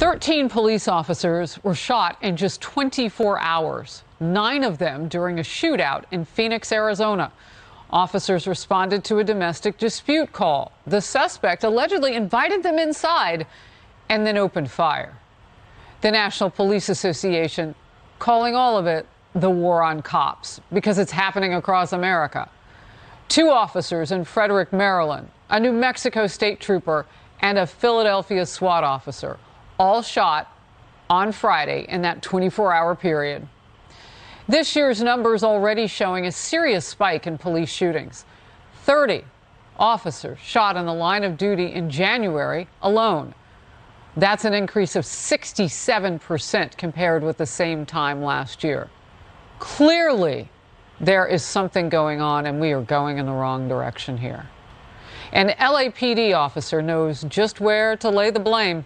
13 police officers were shot in just 24 hours, 9 of them during a shootout in Phoenix, Arizona. Officers responded to a domestic dispute call. The suspect allegedly invited them inside and then opened fire. The National Police Association calling all of it the war on cops because it's happening across America. 2 officers in Frederick, Maryland, a New Mexico state trooper, and a Philadelphia SWAT officer, all shot on Friday in that 24-hour period. This year's numbers already showing a serious spike in police shootings. 30 officers shot in the line of duty in January alone. That's an increase of 67% compared with the same time last year. Clearly, there is something going on, and we are going in the wrong direction here. An LAPD officer knows just where to lay the blame.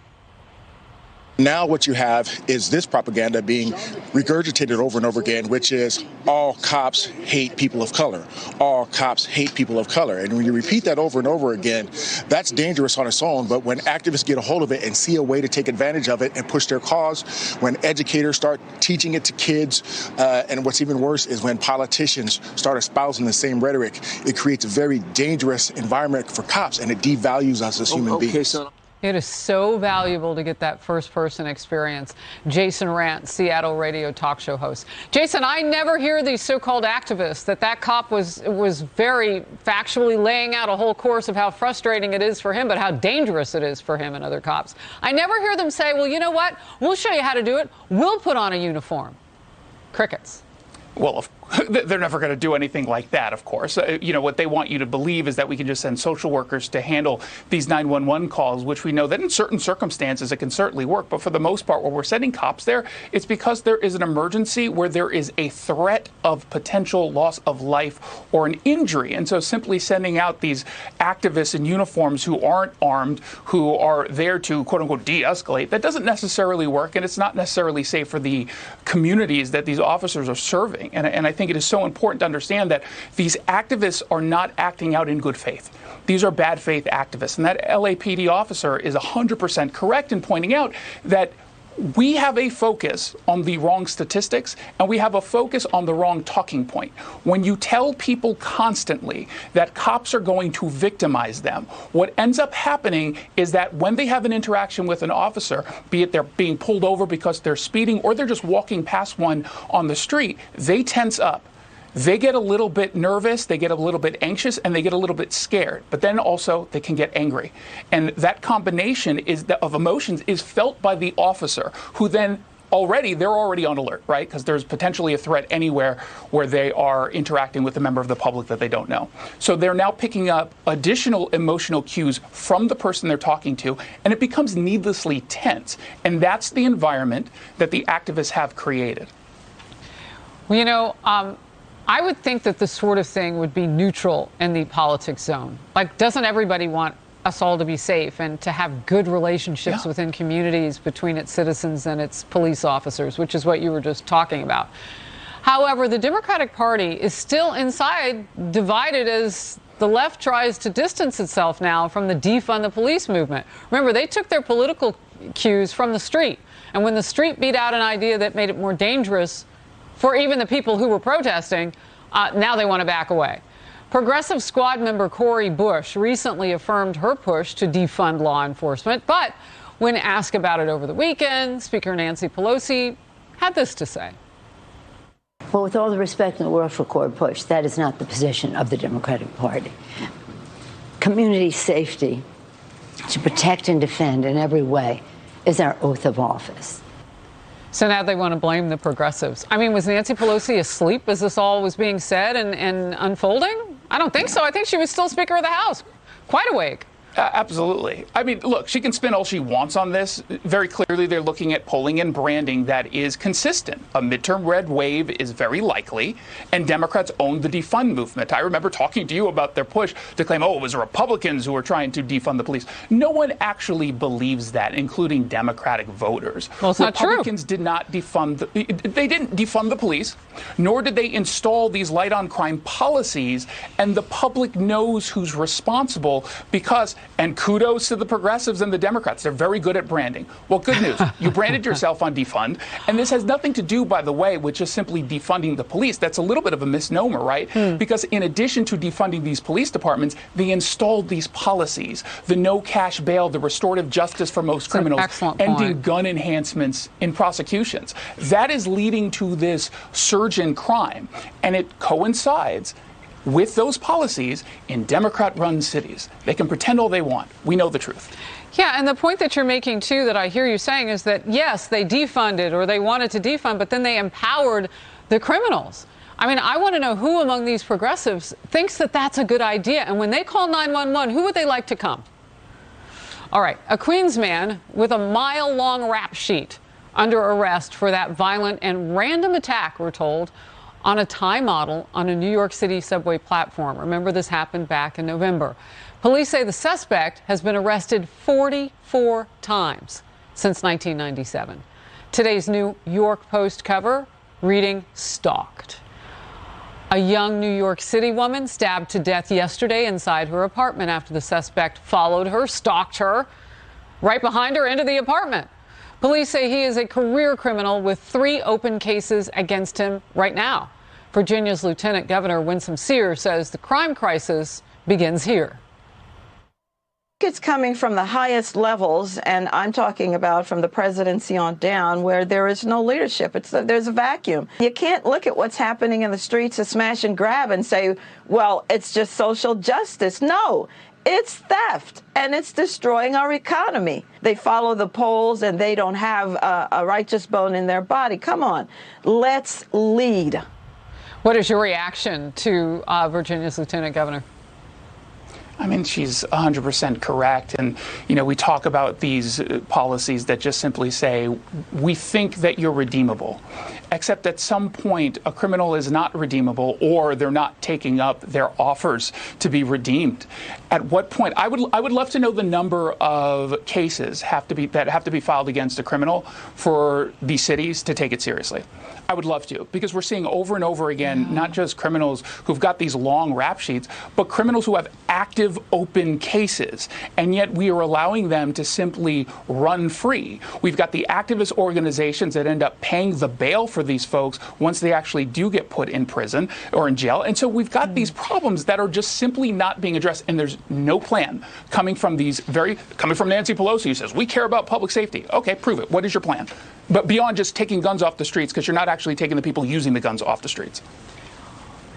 Now what you have is this propaganda being regurgitated over and over again, which is all cops hate people of color. All cops hate people of color. And when you repeat that over and over again, that's dangerous on its own. But when activists get a hold of it and see a way to take advantage of it and push their cause, when educators start teaching it to kids, and what's even worse is when politicians start espousing the same rhetoric, it creates a very dangerous environment for cops, and it devalues us as human beings. It is so valuable to get that first-person experience. Jason Rantz, Seattle radio talk show host. Jason, I never hear these so-called activists that cop was very factually laying out a whole course of how frustrating it is for him, but how dangerous it is for him and other cops. I never hear them say, well, you know what? We'll show you how to do it. We'll put on a uniform. Crickets. Well, they're never going to do anything like that, of course. What they want you to believe is that we can just send social workers to handle these 911 calls, which we know that in certain circumstances it can certainly work. But for the most part, when we're sending cops there, it's because there is an emergency where there is a threat of potential loss of life or an injury. And so simply sending out these activists in uniforms who aren't armed, who are there to, quote unquote, de-escalate, that doesn't necessarily work. And it's not necessarily safe for the communities that these officers are serving. And I think it is so important to understand that these activists are not acting out in good faith. These are bad faith activists. And that LAPD officer is 100% correct in pointing out that we have a focus on the wrong statistics, and we have a focus on the wrong talking point. When you tell people constantly that cops are going to victimize them, what ends up happening is that when they have an interaction with an officer, be it they're being pulled over because they're speeding or they're just walking past one on the street, they tense up. They get a little bit nervous, they get a little bit anxious, and they get a little bit scared. But then also they can get angry. And that combination of emotions is felt by the officer, who then they're already on alert, right? Because there's potentially a threat anywhere where they are interacting with a member of the public that they don't know. So they're now picking up additional emotional cues from the person they're talking to, and it becomes needlessly tense. And that's the environment that the activists have created. Well, I would think that this sort of thing would be neutral in the politics zone. Like, doesn't everybody want us all to be safe and to have good relationships within communities between its citizens and its police officers, which is what you were just talking about? However, the Democratic Party is still inside divided as the left tries to distance itself now from the defund the police movement. Remember, they took their political cues from the street. And when the street beat out an idea that made it more dangerous for even the people who were protesting, now they want to back away. Progressive Squad member Cori Bush recently affirmed her push to defund law enforcement, but when asked about it over the weekend, Speaker Nancy Pelosi had this to say. Well, with all the respect in the world for Cori Bush, that is not the position of the Democratic Party. Community safety, to protect and defend in every way, is our oath of office. So now they want to blame the progressives. I mean, was Nancy Pelosi asleep as this all was being said and unfolding? I don't think so. I think she was still Speaker of the House, quite awake. Absolutely. I mean, look, she can spin all she wants on this. Very clearly, they're looking at polling and branding that is consistent. A midterm red wave is very likely, and Democrats own the defund movement. I remember talking to you about their push to claim, it was the Republicans who were trying to defund the police. No one actually believes that, including Democratic voters. Well, it's not true. Republicans did not defund they didn't defund the police, nor did they install these light on crime policies, and the public knows who's responsible because And kudos to the progressives and the Democrats. They're very good at branding. Well, good news. You branded yourself on defund. And this has nothing to do, by the way, with just simply defunding the police. That's a little bit of a misnomer, right? Because in addition to defunding these police departments, they installed these policies, the no cash bail, the restorative justice for most criminals, ending gun enhancements in prosecutions. That is leading to this surge in crime. And it coincides with those policies in Democrat-run cities. They can pretend all they want. We know the truth. Yeah, and the point that you're making, too, that I hear you saying is that, yes, they defunded or they wanted to defund, but then they empowered the criminals. I mean, I want to know who among these progressives thinks that that's a good idea. And when they call 911, who would they like to come? All right, a Queens man with a mile-long rap sheet under arrest for that violent and random attack, we're told, on a Thai model on a New York City subway platform. Remember, this happened back in November. Police say the suspect has been arrested 44 times since 1997. Today's New York Post cover reading stalked. A young New York City woman stabbed to death yesterday inside her apartment after the suspect followed her, stalked her, right behind her into the apartment. Police say he is a career criminal with 3 open cases against him right now. Virginia's Lieutenant Governor Winsome Sears says the crime crisis begins here. It's coming from the highest levels, and I'm talking about from the presidency on down, where there is no leadership. There's a vacuum. You can't look at what's happening in the streets of smash and grab and say, well, it's just social justice. No. It's theft, and it's destroying our economy. They follow the polls, and they don't have a righteous bone in their body. Come on, let's lead. What is your reaction to Virginia's Lieutenant Governor? I mean, she's 100% correct. And, you know, we talk about these policies that just simply say, we think that you're redeemable, except at some point a criminal is not redeemable, or they're not taking up their offers to be redeemed. At what point? I would love to know the number of cases that have to be filed against a criminal for these cities to take it seriously. I would love to, because we're seeing over and over again, not just criminals who've got these long rap sheets, but criminals who have active open cases. And yet we are allowing them to simply run free. We've got the activist organizations that end up paying the bail for these folks once they actually do get put in prison or in jail. And so we've got these problems that are just simply not being addressed. And there's no plan coming from Nancy Pelosi, who says, we care about public safety. Okay, prove it. What is your plan? But beyond just taking guns off the streets, because you're not actually taking the people using the guns off the streets.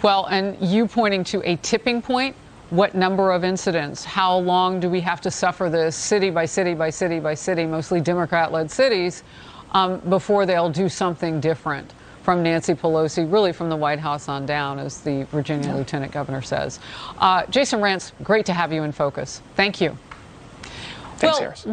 Well, and you pointing to a tipping point, what number of incidents? How long do we have to suffer this city by city by city by city, mostly Democrat-led cities, before they'll do something different from Nancy Pelosi, really from the White House on down, as the Virginia Lieutenant Governor says. Jason Rantz, great to have you in focus. Thank you. Thanks, Harris.